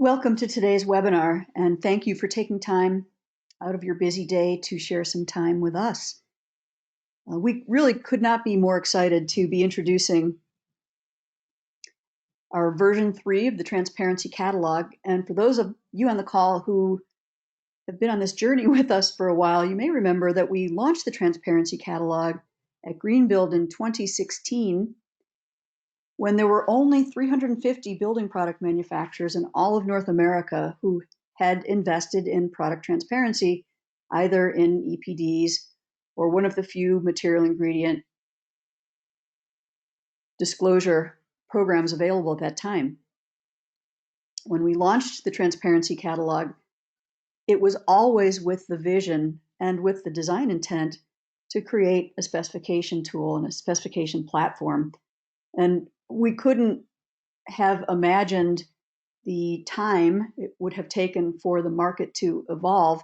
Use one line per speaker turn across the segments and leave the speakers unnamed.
Welcome to today's webinar, and thank you for taking time out of your busy day to share some time with us. We really could not be more excited to be introducing our version 3 of the Transparency Catalog. And for those of you on the call who have been on this journey with us for a while, you may remember that we launched the Transparency Catalog at Greenbuild in 2016 when there were only 350 building product manufacturers in all of North America who had invested in product transparency, either in EPDs or one of the few material ingredient disclosure programs available at that time. When we launched the Transparency Catalog, it was always with the vision and with the design intent to create a specification tool and a specification platform. And we couldn't have imagined the time it would have taken for the market to evolve,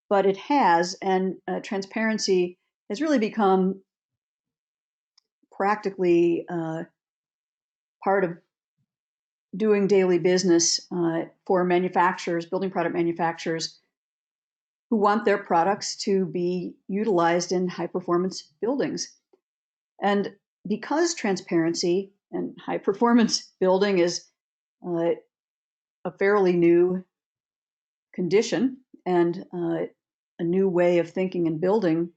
but it has, and transparency has really become practically part of doing daily business for manufacturers, building product manufacturers, who want their products to be utilized in high performance buildings. And because transparency and high performance building is a fairly new condition and a new way of thinking and building,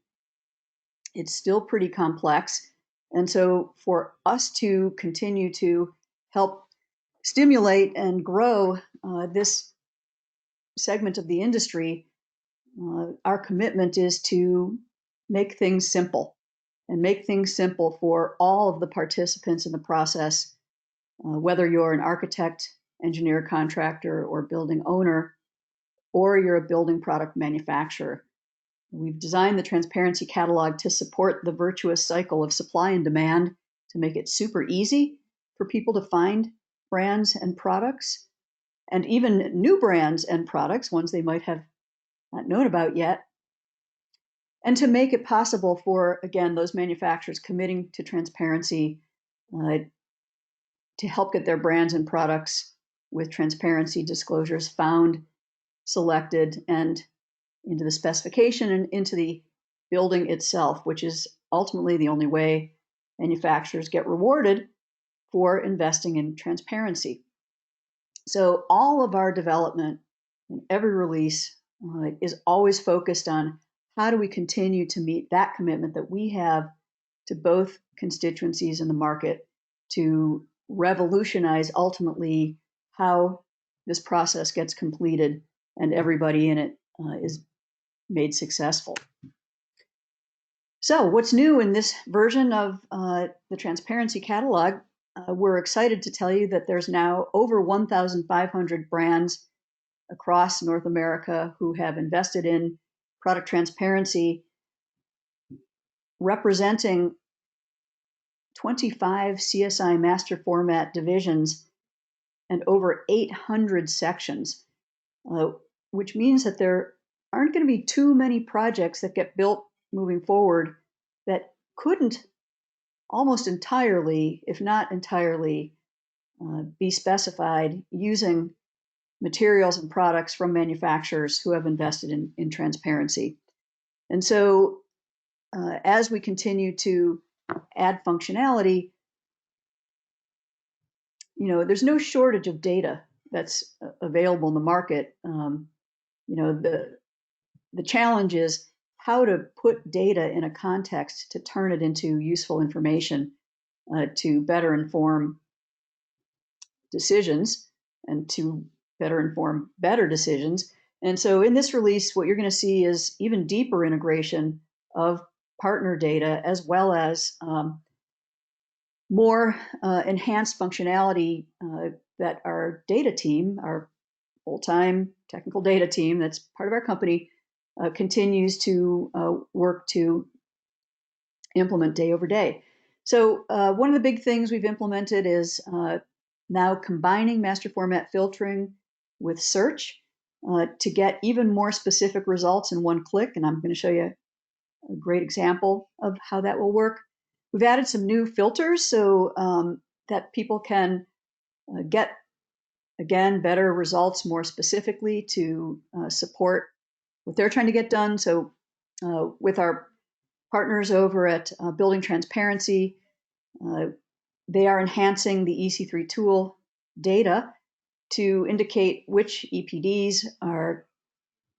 it's still pretty complex. And so for us to continue to help stimulate and grow this segment of the industry, our commitment is to make things simple and make things simple for all of the participants in the process, whether you're an architect, engineer, contractor, or building owner, or you're a building product manufacturer. We've designed the Transparency Catalog to support the virtuous cycle of supply and demand, to make it super easy for people to find brands and products, and even new brands and products, ones they might have not known about yet, and to make it possible for, again, those manufacturers committing to transparency to help get their brands and products with transparency disclosures found, selected, and into the specification and into the building itself, which is ultimately the only way manufacturers get rewarded for investing in transparency. So all of our development and every release is always focused on how do we continue to meet that commitment that we have to both constituencies in the market to revolutionize ultimately how this process gets completed and everybody in it is made successful. So what's new in this version of the Transparency Catalog? We're excited to tell you that there's now over 1,500 brands across North America who have invested in product transparency, representing 25 CSI MasterFormat divisions and over 800 sections, which means that there aren't going to be too many projects that get built moving forward that couldn't almost entirely, if not entirely, be specified using materials and products from manufacturers who have invested in transparency. And so as we continue to add functionality, there's no shortage of data that's available in the market. The challenge is how to put data in a context to turn it into useful information to better inform decisions and to better inform better decisions. And so in this release, what you're going to see is even deeper integration of partner data, as well as more enhanced functionality that our data team, our full-time technical data team that's part of our company, continues to work to implement day over day. So one of the big things we've implemented is now combining MasterFormat filtering with search to get even more specific results in one click. And I'm going to show you a great example of how that will work. We've added some new filters so that people can get again, better results more specifically to support what they're trying to get done. So with our partners over at Building Transparency, they are enhancing the EC3 tool data to indicate which EPDs are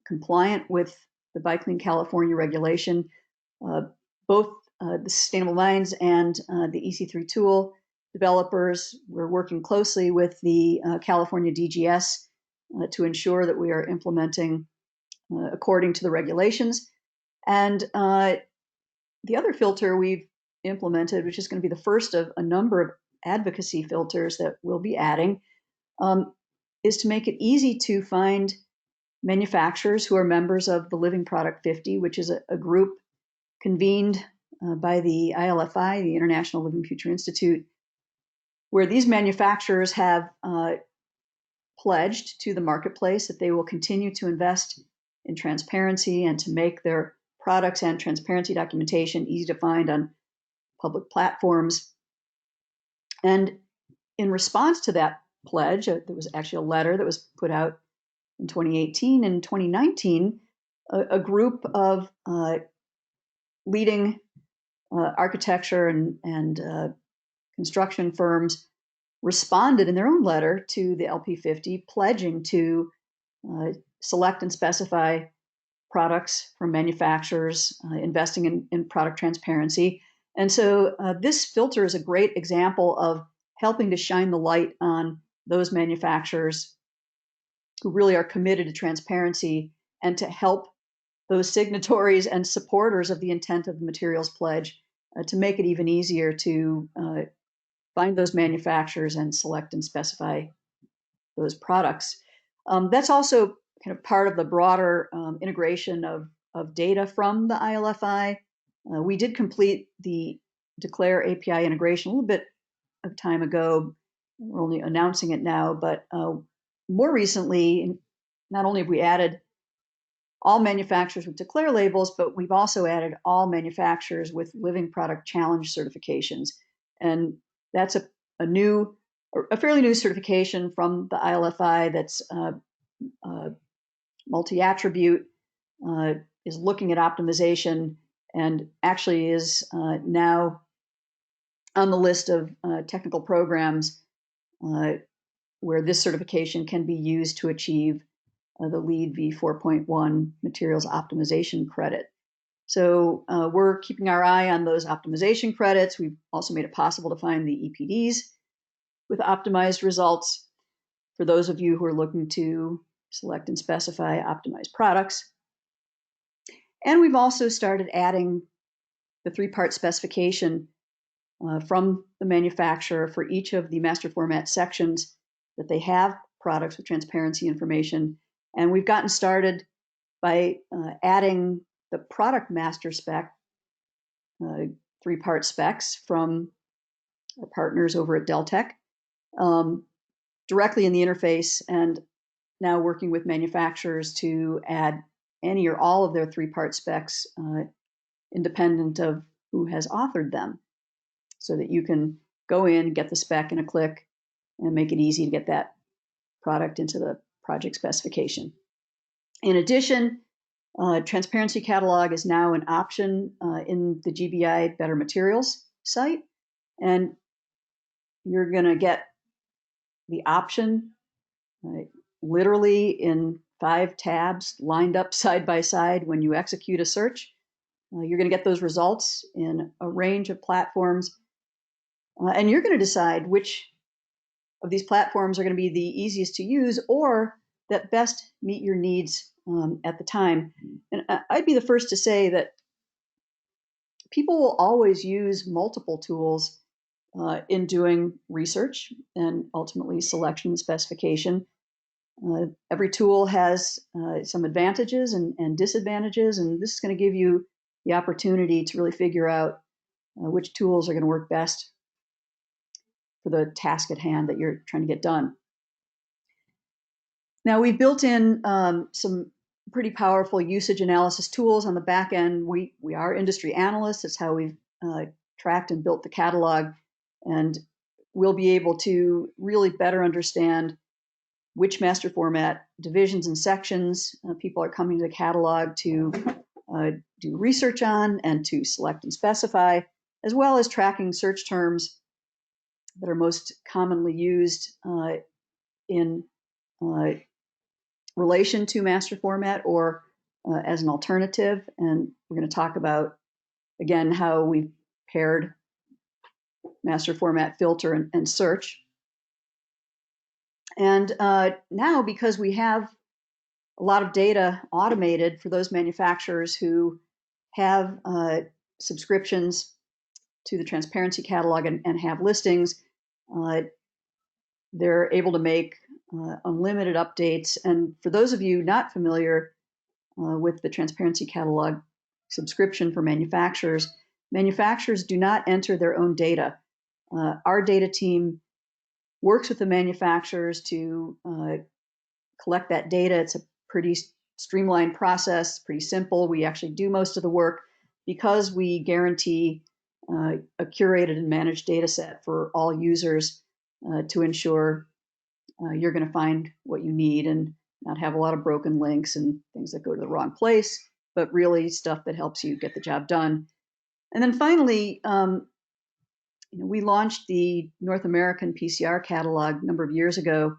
compliant with the Buy Clean California regulation. Both the Sustainable Mines and the EC3 tool developers, we're working closely with the California DGS to ensure that we are implementing according to the regulations. And the other filter we've implemented, which is going to be the first of a number of advocacy filters that we'll be adding, is to make it easy to find manufacturers who are members of the Living Product 50, which is a group convened by the ILFI, the International Living Future Institute, where these manufacturers have pledged to the marketplace that they will continue to invest in transparency and to make their products and transparency documentation easy to find on public platforms. And in response to that pledge, there was actually a letter that was put out in 2018 and 2019, a group of leading architecture and construction firms responded in their own letter to the LP50, pledging to select and specify products from manufacturers, investing in product transparency. And so this filter is a great example of helping to shine the light on those manufacturers who really are committed to transparency and to help those signatories and supporters of the intent of the materials pledge to make it even easier to find those manufacturers and select and specify those products. That's also kind of part of the broader integration of data from the ILFI. We did complete the Declare API integration a little bit of time ago. We're only announcing it now, but more recently, not only have we added all manufacturers with Declare labels, but we've also added all manufacturers with Living Product Challenge certifications. And that's a fairly new certification from the ILFI that's multi-attribute, is looking at optimization, and actually is now on the list of technical programs where this certification can be used to achieve the LEED v4.1 materials optimization credit. So we're keeping our eye on those optimization credits. We've also made it possible to find the EPDs with optimized results for those of you who are looking to select and specify optimized products. And we've also started adding the 3-part specification from the manufacturer for each of the MasterFormat sections that they have products with transparency information. And we've gotten started by adding the product master spec, 3-part specs from our partners over at Deltek, directly in the interface, and now working with manufacturers to add any or all of their 3-part specs independent of who has authored them, so that you can go in, get the spec in a click, and make it easy to get that product into the project specification. In addition, Transparency Catalog is now an option in the GBI Better Materials site, and you're going to get the option literally in 5 tabs lined up side by side when you execute a search. You're going to get those results in a range of platforms, and you're going to decide which of these platforms are going to be the easiest to use or that best meet your needs at the time. And I'd be the first to say that people will always use multiple tools in doing research and ultimately selection and specification. Every tool has some advantages and disadvantages, and this is going to give you the opportunity to really figure out which tools are going to work best for the task at hand that you're trying to get done. Now, we've built in some pretty powerful usage analysis tools on the back end. We are industry analysts. That's how we've tracked and built the catalog, and we'll be able to really better understand which master format divisions and sections people are coming to the catalog to do research on and to select and specify, as well as tracking search terms that are most commonly used in relation to master format or as an alternative. And we're going to talk about, again, how we've paired master format filter and search. And now, because we have a lot of data automated for those manufacturers who have subscriptions to the transparency catalog and have listings, they're able to make unlimited updates. And for those of you not familiar with the transparency catalog subscription for manufacturers, manufacturers do not enter their own data. Our data team works with the manufacturers to collect that data. It's a pretty streamlined process, pretty simple. We actually do most of the work because we guarantee a curated and managed data set for all users to ensure you're going to find what you need and not have a lot of broken links and things that go to the wrong place, but really stuff that helps you get the job done. And then finally, we launched the North American PCR catalog a number of years ago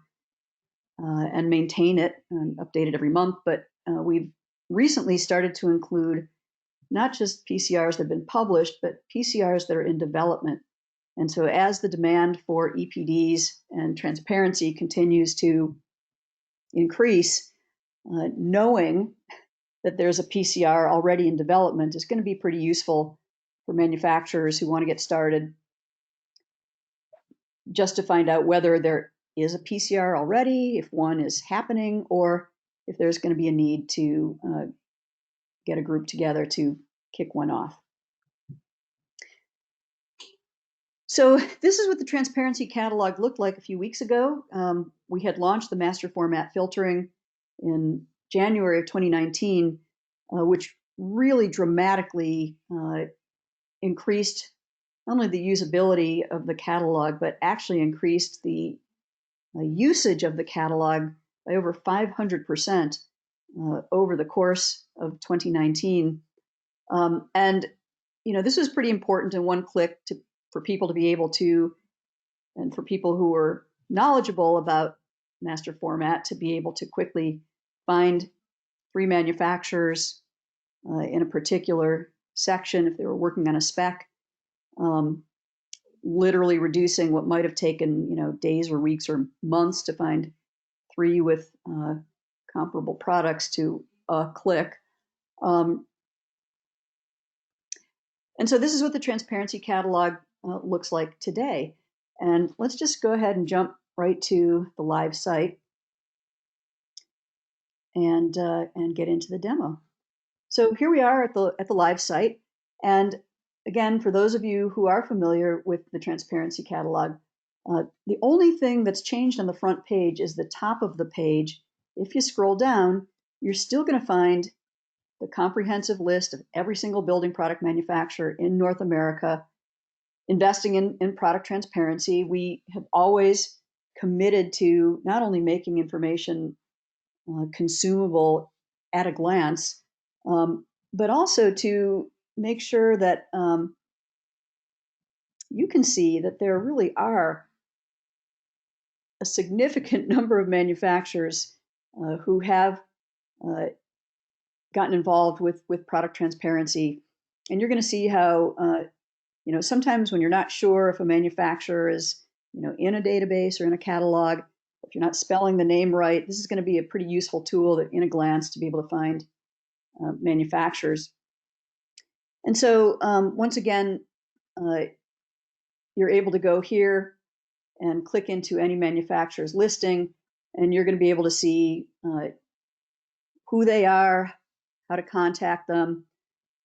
and maintain it and update it every month. But we've recently started to include not just PCRs that have been published, but PCRs that are in development. And so as the demand for EPDs and transparency continues to increase, knowing that there's a PCR already in development is going to be pretty useful for manufacturers who want to get started, just to find out whether there is a PCR already, if one is happening, or if there's going to be a need to get a group together to kick one off. So this is what the transparency catalog looked like a few weeks ago. We had launched the master format filtering in January of 2019, which really dramatically increased not only the usability of the catalog, but actually increased the usage of the catalog by over 500% over the course of 2019. And this was pretty important in one click for people to be able to, and for people who were knowledgeable about master format to be able to quickly find 3 manufacturers in a particular section if they were working on a spec, literally reducing what might have taken days or weeks or months to find 3 with comparable products to a click. And so this is what the transparency catalog looks like today. And let's just go ahead and jump right to the live site and get into the demo. So here we are at the live site. And again, for those of you who are familiar with the transparency catalog, the only thing that's changed on the front page is the top of the page. If you scroll down, you're still going to find the comprehensive list of every single building product manufacturer in North America investing in product transparency. We have always committed to not only making information consumable at a glance, but also to make sure that you can see that there really are a significant number of manufacturers who have gotten involved with product transparency. And you're going to see how, sometimes when you're not sure if a manufacturer is, in a database or in a catalog, if you're not spelling the name right, this is going to be a pretty useful tool that in a glance to be able to find manufacturers. And so once again, you're able to go here and click into any manufacturer's listing, and you're going to be able to see who they are, how to contact them,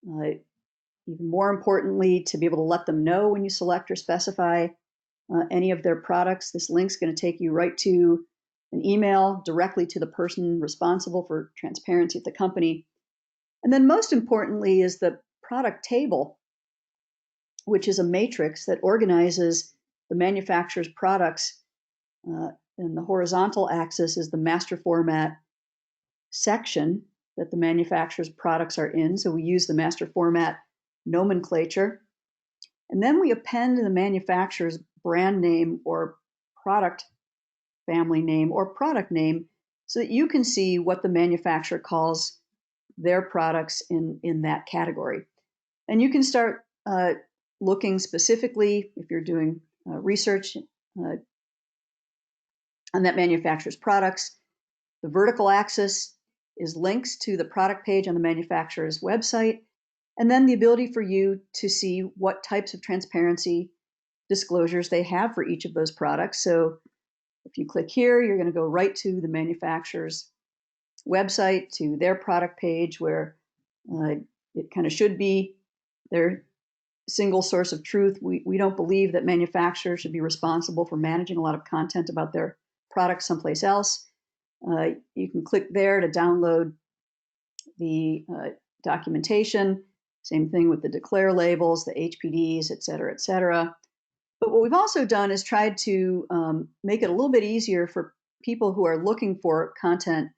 even more importantly, to be able to let them know when you select or specify any of their products. This link's going to take you right to an email directly to the person responsible for transparency at the company. And then most importantly is the product table, which is a matrix that organizes the manufacturer's products and the horizontal axis is the master format section that the manufacturer's products are in. So we use the master format nomenclature. And then we append the manufacturer's brand name or product family name or product name so that you can see what the manufacturer calls their products in that category. And you can start looking specifically if you're doing research on that manufacturer's products. The vertical axis is links to the product page on the manufacturer's website, and then the ability for you to see what types of transparency disclosures they have for each of those products. So if you click here, you're going to go right to the manufacturer's website, to their product page, where it kind of should be their single source of truth. We don't believe that manufacturers should be responsible for managing a lot of content about their products someplace else. You can click there to download the documentation. Same thing with the declare labels, the HPDs, et cetera, et cetera. But what we've also done is tried to make it a little bit easier for people who are looking for content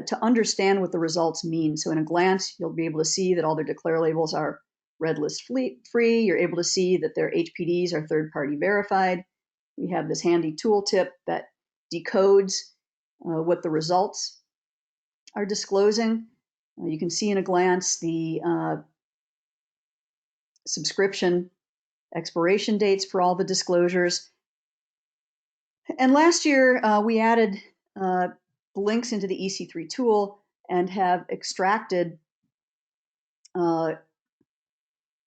to understand what the results mean. So in a glance, you'll be able to see that all their declare labels are red list free. You're able to see that their HPDs are third-party verified. We have this handy tooltip that decodes what the results are disclosing. You can see in a glance the subscription expiration dates for all the disclosures. And last year, we added links into the EC3 tool and have extracted the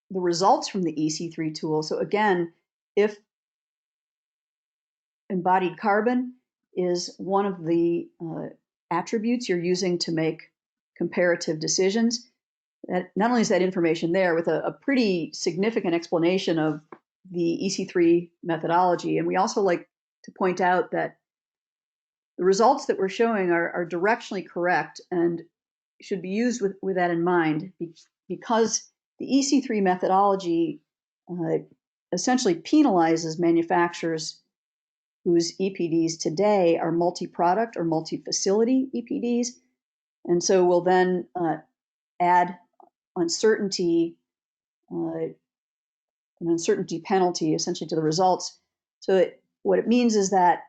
results from the EC3 tool. So again, if embodied carbon is one of the attributes you're using to make comparative decisions, that not only is that information there with a pretty significant explanation of the EC3 methodology, and we also like to point out that the results that we're showing are directionally correct and should be used with that in mind, because the EC3 methodology essentially penalizes manufacturers whose EPDs today are multi-product or multi-facility EPDs. And so we'll then add uncertainty, an uncertainty penalty essentially to the results. So what it means is that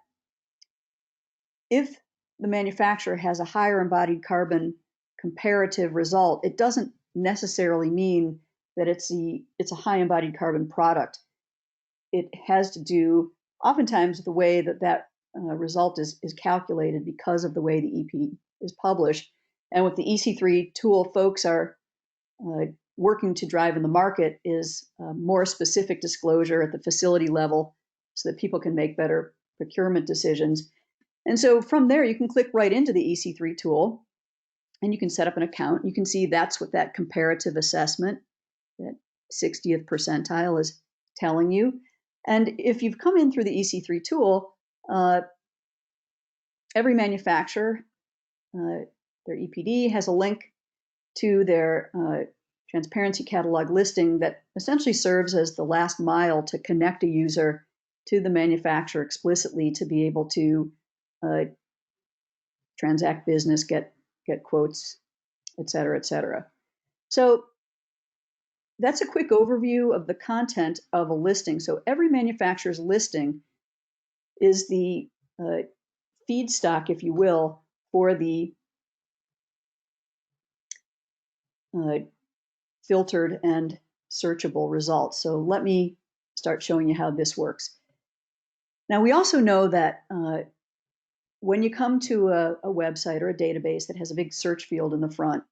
if the manufacturer has a higher embodied carbon comparative result, it doesn't necessarily mean that it's a high embodied carbon product. It has to do oftentimes with the way that result is calculated because of the way the EPD is published. And what the EC3 tool folks are working to drive in the market is more specific disclosure at the facility level so that people can make better procurement decisions. And so from there, you can click right into the EC3 tool and you can set up an account. You can see that's what that comparative assessment, that 60th percentile, is telling you. And if you've come in through the EC3 tool, every manufacturer, their EPD has a link to their transparency catalog listing that essentially serves as the last mile to connect a user to the manufacturer explicitly to be able to transact business, get quotes, et cetera, et cetera. So that's a quick overview of the content of a listing. So every manufacturer's listing is the feedstock, if you will, for the filtered and searchable results. So let me start showing you how this works. Now, we also know that when you come to a website or a database that has a big search field in the front,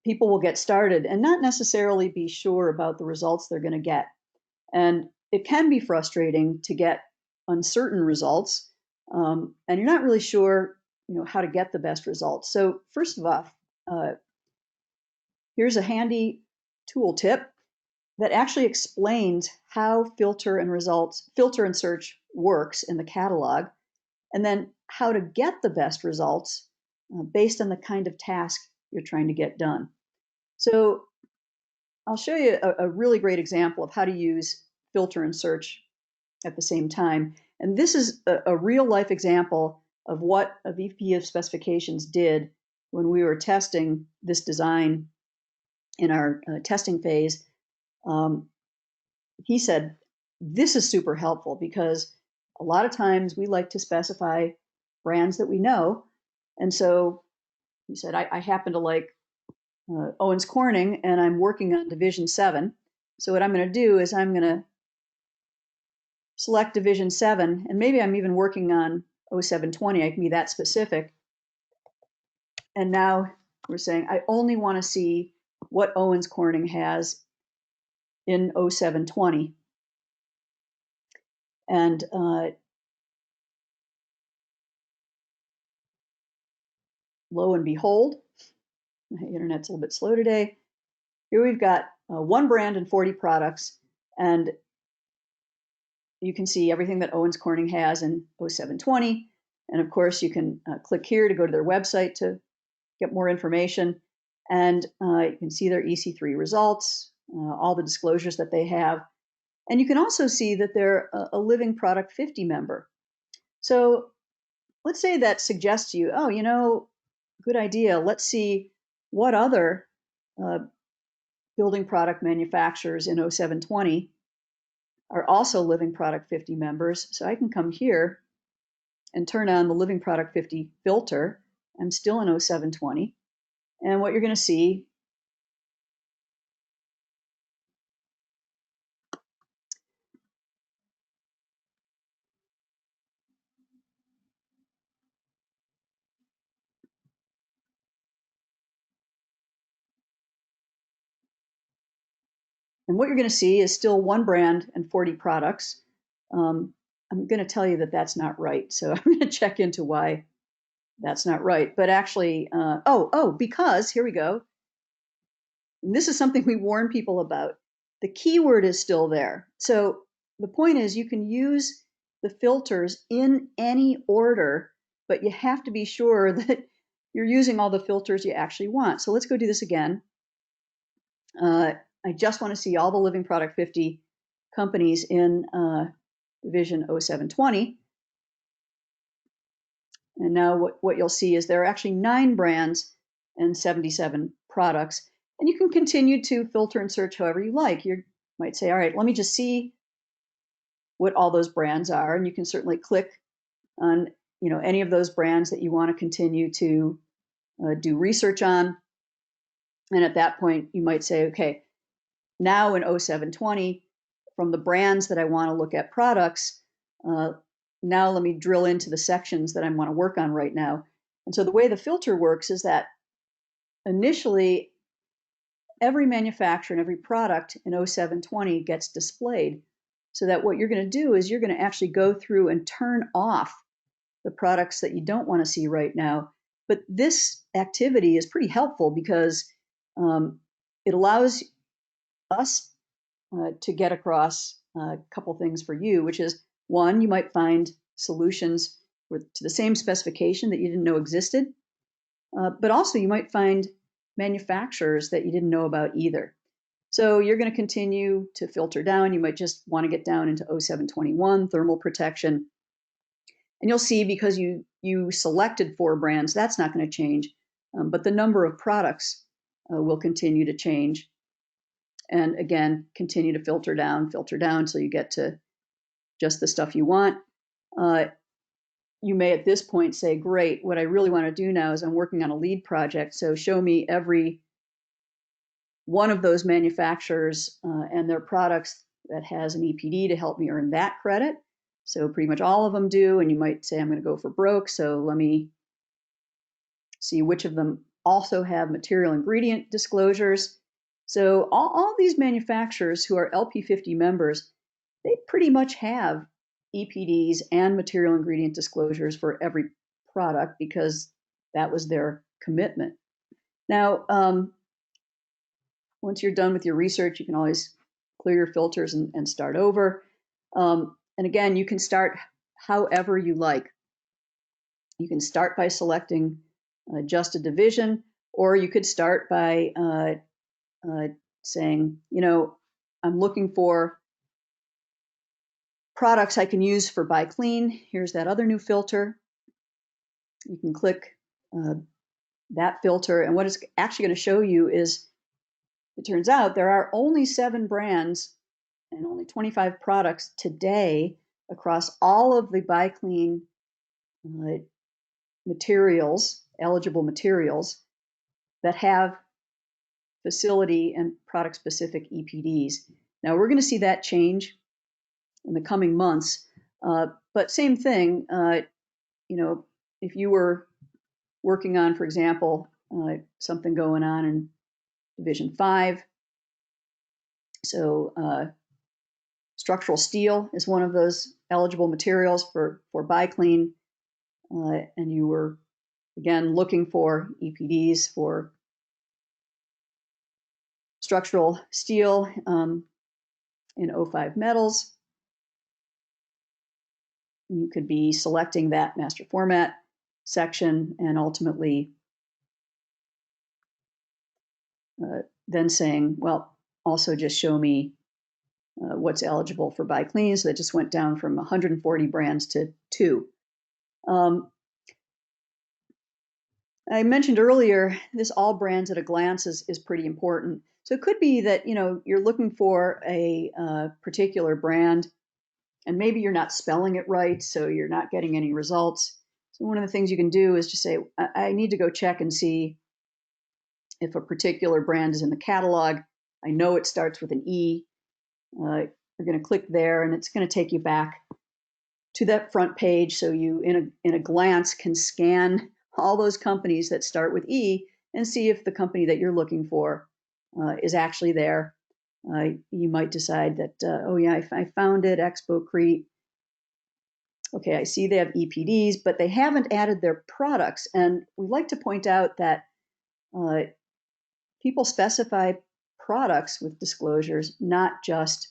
people will get started and not necessarily be sure about the results they're going to get. And it can be frustrating to get uncertain results, and you're not really sure, how to get the best results. So first of all, here's a handy tooltip that actually explains how filter and search works in the catalog, and then how to get the best results based on the kind of task you're trying to get done. So I'll show you a really great example of how to use filter and search at the same time. And this is a real life example of what a VP of specifications did when we were testing this design in our testing phase. He said, this is super helpful because a lot of times we like to specify brands that we know. And so he said, I happen to like Owens Corning, and I'm working on Division 7. So what I'm going to do is I'm going to select Division 7, and maybe I'm even working on 0720. I can be that specific. And now we're saying I only want to see what Owens Corning has in 0720. And lo and behold, my internet's a little bit slow today. Here we've got one brand and 40 products, and you can see everything that Owens Corning has in 0720. And of course, you can click here to go to their website to get more information. And you can see their EC3 results, all the disclosures that they have. And you can also see that they're a Living Product 50 member. So let's say that suggests to you, oh, you know, good idea. Let's see what other building product manufacturers in 0720 are also Living Product 50 members. So I can come here and turn on the Living Product 50 filter. I'm still in 0720. And what you're going to see and what you're going to see is still one brand and 40 products. I'm going to tell you that that's not right. So I'm going to check into why that's not right. But actually, because here we go. And this is something we warn people about. The keyword is still there. So the point is you can use the filters in any order, but you have to be sure that you're using all the filters you actually want. So let's go do this again. I just want to see all the Living Product 50 companies in Division 0720. And now what you'll see is there are actually 9 brands and 77 products. And you can continue to filter and search however you like. You might say, all right, let me just see what all those brands are. And you can certainly click on any of those brands that you want to continue to do research on. And at that point, you might say, okay, now in 0720, from the brands that I want to look at products, now let me drill into the sections that I want to work on right now. And so the way the filter works is that initially, every manufacturer and every product in 0720 gets displayed. So that what you're going to do is you're going to actually go through and turn off the products that you don't want to see right now. But this activity is pretty helpful because it allows us to get across a couple things for you, which is one, you might find solutions to the same specification that you didn't know existed, but also you might find manufacturers that you didn't know about either. So you're going to continue to filter down. You might just want to get down into 0721, thermal protection. And you'll see because you selected 4 brands, that's not going to change, but the number of products will continue to change. And again, continue to filter down till you get to just the stuff you want. You may at this point say, great, what I really want to do now is I'm working on a lead project. So show me every one of those manufacturers and their products that has an EPD to help me earn that credit. So pretty much all of them do. And you might say, I'm going to go for broke. So let me see which of them also have material ingredient disclosures. So all these manufacturers who are LP50 members, they pretty much have EPDs and material ingredient disclosures for every product because that was their commitment. Now, once you're done with your research, you can always clear your filters and start over. And again, you can start however you like. You can start by selecting just a division, or you could start by saying, I'm looking for products I can use for buy clean. Here's that other new filter. You can click that filter, and what it's actually going to show you is, it turns out there are only 7 brands and only 25 products today across all of the buy clean materials, eligible materials, that have facility and product specific EPDs. Now we're going to see that change in the coming months, but same thing. You know, if you were working on, for example, something going on in Division 5, so structural steel is one of those eligible materials for buy clean, and you were again looking for EPDs for structural steel in O5 metals, you could be selecting that master format section and ultimately then saying, well, also just show me what's eligible for buy clean. So that just went down from 140 brands to 2. I mentioned earlier, this all brands at a glance is pretty important. So it could be that, you know, you're looking for a particular brand and maybe you're not spelling it right, so you're not getting any results. So one of the things you can do is just say, I need to go check and see if a particular brand is in the catalog. I know it starts with an E. You're going to click there, and it's going to take you back to that front page, so you, in a glance, can scan all those companies that start with E and see if the company that you're looking for is actually there. You might decide that, oh yeah, I found it, Expocrete. Okay, I see they have EPDs, but they haven't added their products. And we like to point out that people specify products with disclosures, not just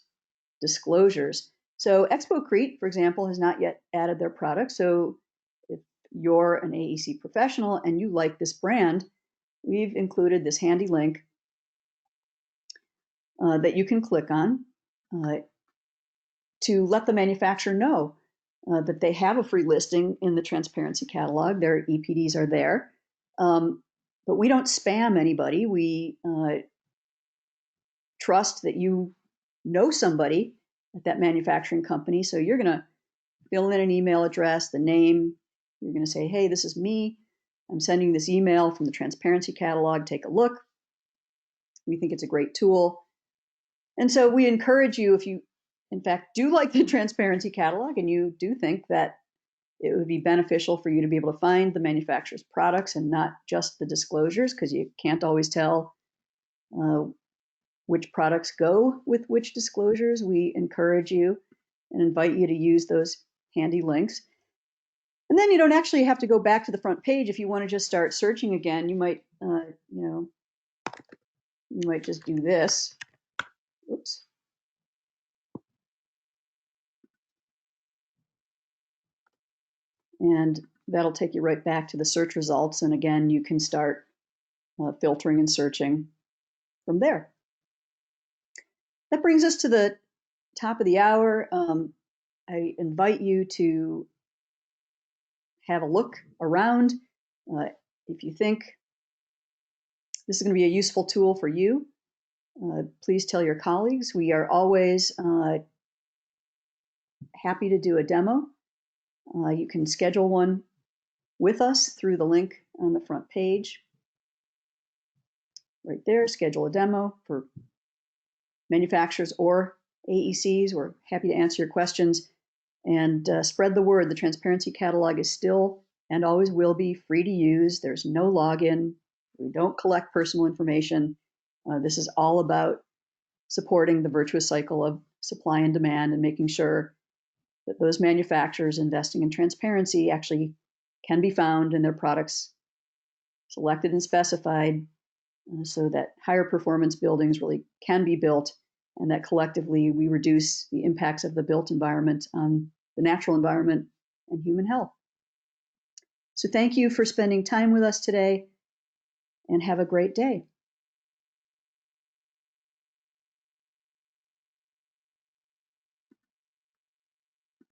disclosures. So Expocrete, for example, has not yet added their product. So if you're an AEC professional and you like this brand, we've included this handy link that you can click on to let the manufacturer know that they have a free listing in the transparency catalog. Their EPDs are there. But we don't spam anybody. We trust that you know somebody at that manufacturing company. So you're going to fill in an email address, the name. You're going to say, hey, this is me. I'm sending this email from the transparency catalog. Take a look. We think it's a great tool. And so we encourage you, if you, in fact, do like the transparency catalog and you do think that it would be beneficial for you to be able to find the manufacturer's products and not just the disclosures, because you can't always tell which products go with which disclosures. We encourage you and invite you to use those handy links. And then you don't actually have to go back to the front page. If you want to just start searching again, you might, you might just do this. Oops. And that'll take you right back to the search results. And again, you can start filtering and searching from there. That brings us to the top of the hour. I invite you to have a look around. If you think this is going to be a useful tool for you, please tell your colleagues. We are always happy to do a demo. You can schedule one with us through the link on the front page. Right there, schedule a demo for manufacturers or AECs. We're happy to answer your questions and spread the word. The transparency catalog is still and always will be free to use. There's no login. We don't collect personal information. This is all about supporting the virtuous cycle of supply and demand and making sure that those manufacturers investing in transparency actually can be found and their products selected and specified so that higher performance buildings really can be built, and that collectively we reduce the impacts of the built environment on the natural environment and human health. So thank you for spending time with us today, and have a great day.